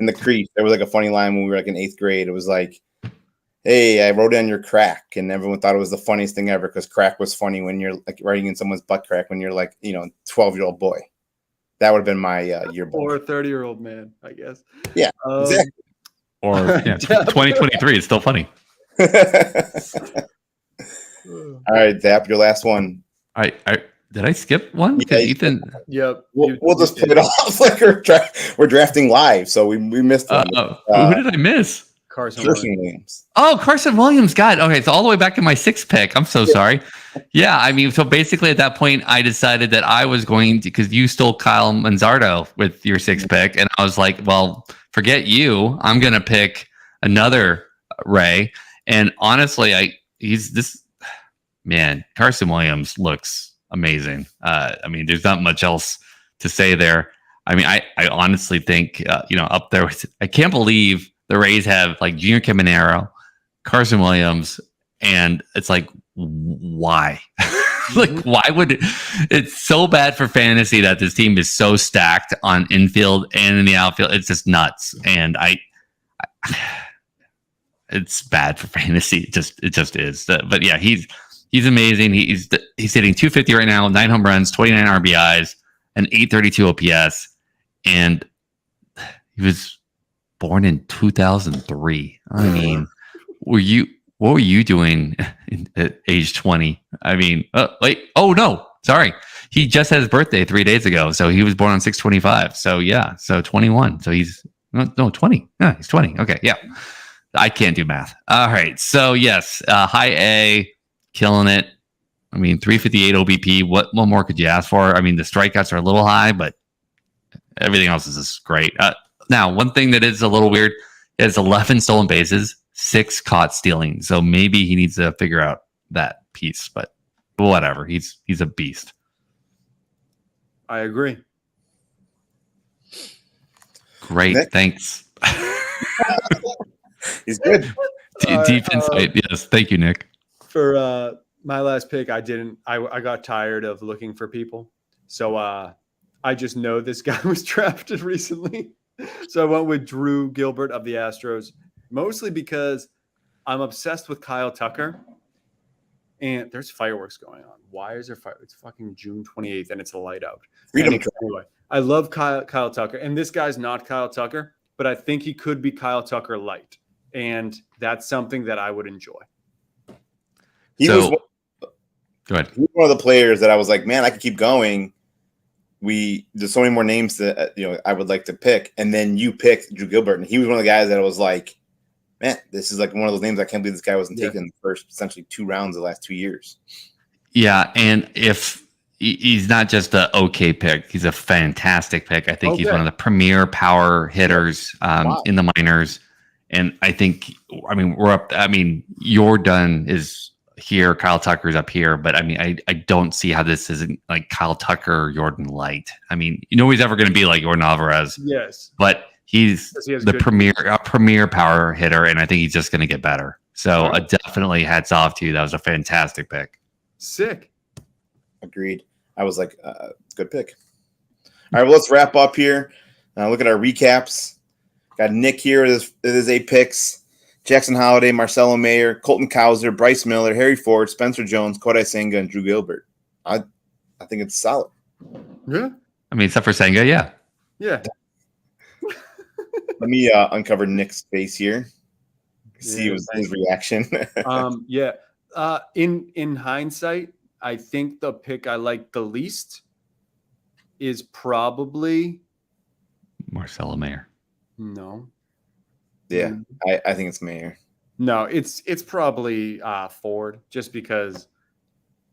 in the crease. There was a funny line when we were in 8th grade. It was like, hey, I wrote on your crack, and everyone thought it was the funniest thing ever because crack was funny when you're writing in someone's butt crack when you're 12-year-old boy. That would have been my yearbook. Or a 30-year-old man, I guess. Yeah, exactly. Or 2023 is still funny. All right, Zap, your last one. Did I skip one? Yeah, Ethan. Yep. We'll just put it off we're drafting live, so we missed one. Who did I miss? Carson Williams. Oh, Carson Williams. God. Okay, so all the way back to my 6th pick. I'm so sorry. Yeah, so basically at that point, I decided that I was going to, because you stole Kyle Manzardo with your 6th pick, and I was like, well, forget you. I'm going to pick another Ray. And honestly, he's this man. Carson Williams looks amazing. I mean, there's not much else to say there. I mean, I honestly think, up there with, I can't believe the Rays have like Junior Caminero, Carson Williams, and it's like, why? Like, why would it's so bad for fantasy that this team is so stacked on infield and in the outfield? It's just nuts. And it's bad for fantasy. It just is. But yeah, he's amazing. He's hitting 250 right now, 9 home runs, 29 RBIs, and 832 OPS. And he was born in 2003. I mean, what were you doing at age 20? I mean, sorry. He just had his birthday 3 days ago. So he was born on 6/25. So yeah, so 21. So he's 20. Yeah, he's 20. Okay, yeah. I can't do math. All right. So yes, high A, killing it. I mean, 358 OBP. What more could you ask for? I mean, the strikeouts are a little high, but everything else is just great. Now, one thing that is a little weird is 11 stolen bases, 6 caught stealing. So maybe he needs to figure out that piece, but whatever. He's a beast. I agree. Great. Nick? Thanks. He's good. Defense. Yes. Thank you, Nick. For my last pick, I got tired of looking for people. So I just know this guy was drafted recently. So I went with Drew Gilbert of the Astros, mostly because I'm obsessed with Kyle Tucker. And there's fireworks going on. Why is there fire? It's fucking June 28th and it's a light out. Anyway, I love Kyle Tucker. And this guy's not Kyle Tucker, but I think he could be Kyle Tucker light. And that's something that I would enjoy. Go ahead. He was one of the players that I was like, man, I could keep going. There's so many more names that I would like to pick, and then you picked Drew Gilbert, and he was one of the guys that I was like, man, this is like one of those names I can't believe this guy wasn't taken in the first essentially 2 rounds of the last 2 years. Yeah, and if he's not just an okay pick, he's a fantastic pick. I think he's one of the premier power hitters in the minors, and I think we're up. I mean, Jordan is here, Kyle Tucker's up here, but I mean, I don't see how this isn't like Kyle Tucker, Jordan light. I mean, he's ever going to be like Jordan Alvarez. Yes, but he's the premier power hitter, and I think he's just going to get better. So definitely hats off to you. That was a fantastic pick. Sick. Agreed. I was like, good pick. All right, well, let's wrap up here. Look at our recaps. Got Nick here. It is 8 picks. Jackson Holliday, Marcelo Mayer, Colton Cowser, Bryce Miller, Harry Ford, Spencer Jones, Kodai Senga, and Drew Gilbert. I think it's solid. Yeah. I mean, except for Senga, yeah. Yeah. Let me uncover Nick's face here. See his reaction. Yeah. In hindsight, I think the pick I like the least is probably Marcelo Mayer. No. Yeah, I think it's Mayer. No, it's probably Ford, just because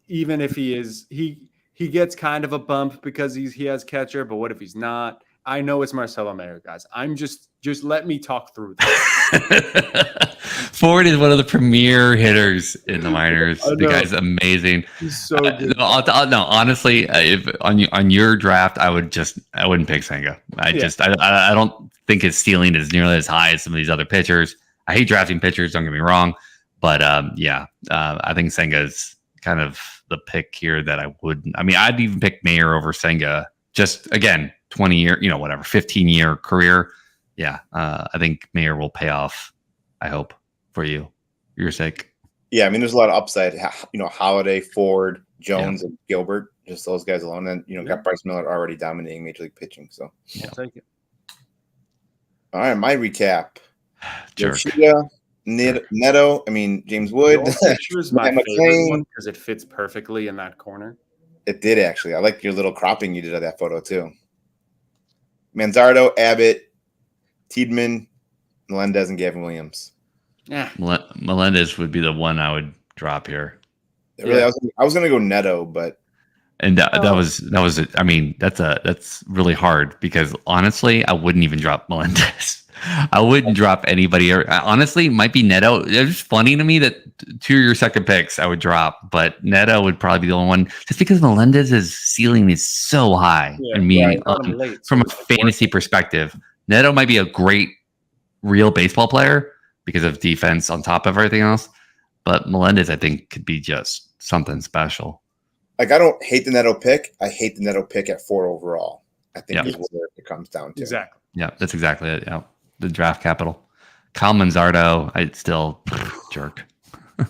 even if he gets kind of a bump because he has catcher, but what if he's not? I know it's Marcelo Mayer, guys. I'm just let me talk through this. Ford is one of the premier hitters in the minors. The guy's amazing. He's so good. No, honestly, if on your draft, I wouldn't pick Senga. I don't think his ceiling is nearly as high as some of these other pitchers. I hate drafting pitchers, don't get me wrong, but I think Senga is kind of the pick here that I wouldn't. I mean, I'd even pick Mayer over Senga. Just again, 20-year, 15-year career. Yeah, I think Mayer will pay off. I hope for you, for your sake. Yeah, I mean, there's a lot of upside. Holiday, Ford, Jones, and Gilbert, just those guys alone. And got Bryce Miller already dominating Major League pitching. So I'll take it. All right, my recap. Yoshida, Neto. I mean, James Wood. Picture is my favorite one because it fits perfectly in that corner. It did actually. I like your little cropping you did of that photo too. Manzardo, Abbott, Tiedemann, Melendez, and Gavin Williams. Yeah, Melendez would be the one I would drop here. Really, I was going to go Neto, but that was. I mean, that's really hard because honestly, I wouldn't even drop Melendez. I wouldn't drop anybody. Honestly, it might be Neto. It's funny to me that 2 of your second picks I would drop, but Neto would probably be the only one, just because Melendez's ceiling is so high. Yeah, and me, right. Got him late, from so a it's like fantasy perspective, Neto might be a great real baseball player because of defense on top of everything else. But Melendez, I think, could be just something special. Like, I don't hate the Neto pick. I hate the Neto pick at 4 overall. I think Yeah. is where it comes down to. Exactly. Yeah, that's exactly it. Yeah, the draft capital. Kyle Manzardo, I'd still jerk. So,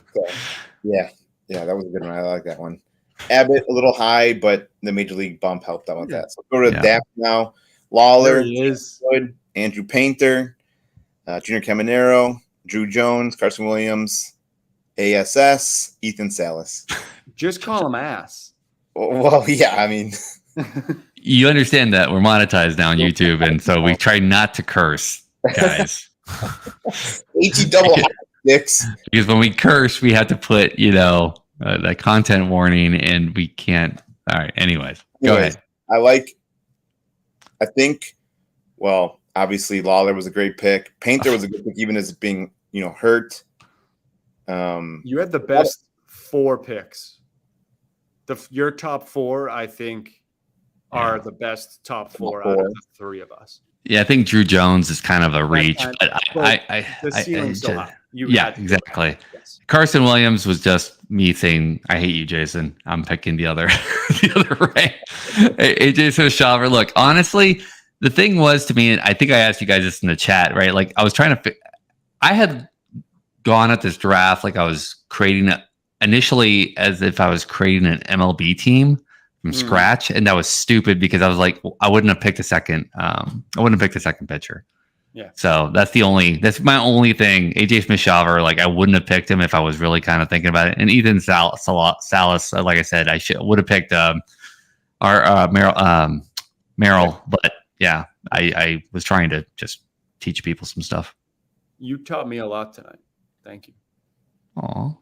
yeah, that was a good one. I like that one. Abbott a little high, but the major league bump helped out with that. So go to the DAP now. Lawler, There he is. Good. Andrew Painter, Junior Caminero, Drew Jones, Carson Williams, ASS, Ethan Salas. Just call him ass. Well, yeah, I mean, You understand that we're monetized now on YouTube, and so we try not to curse, guys. HE double dicks. Because when we curse, we have to put, that content warning, and we can't. All right. Anyways, go ahead. I think, well, obviously Lawler was a great pick. Painter was a good pick, even as being, hurt. You had the best 4 picks. Your top 4, I think, are the best top 4 out of the 3 of us. Yeah, I think Drew Jones is kind of a reach, but the ceiling's still high. Exactly. Yes. Carson Williams was just me saying, "I hate you, Jason." I'm picking the other right. AJ Yoshida. Look, honestly, the thing was, to me, I think I asked you guys this in the chat, right? Like, I was trying to. I had gone at this draft like I was creating initially as if I was creating an MLB team from scratch, and that was stupid because I was like, I wouldn't have picked a second. I wouldn't have picked a second pitcher. Yeah. So that's my only thing. AJ Smith-Shawver, like, I wouldn't have picked him if I was really kind of thinking about it. And Ethan Salas, like I said, I would have picked Merrill, but yeah, I was trying to just teach people some stuff. You taught me a lot tonight. Thank you. Aw.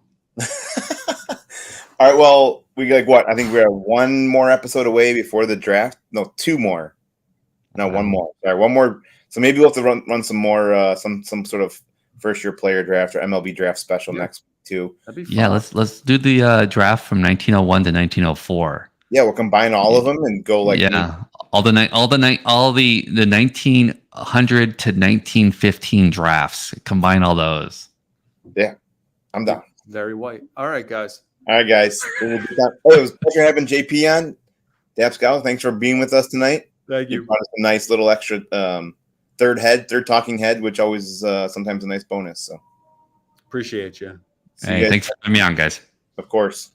All right, well, we got what? I think we're 1 more episode away before the draft. No, 2 more. No, 1 more. Sorry, 1 more. So maybe we'll have to run some more, some sort of first-year player draft or MLB draft special next week too. That'd be fun. Yeah, let's do the draft from 1901 to 1904. Yeah, we'll combine all of them and go like all the 1900 to 1915 drafts. Combine all those. Yeah, I'm down. Very white. All right, guys. All right, guys. It was a pleasure having JP on. Dap Scout, thanks for being with us tonight. Thank you. You brought us a nice little extra third talking head, which always is sometimes a nice bonus. So appreciate you. Hey, thanks for having me on, guys. Of course.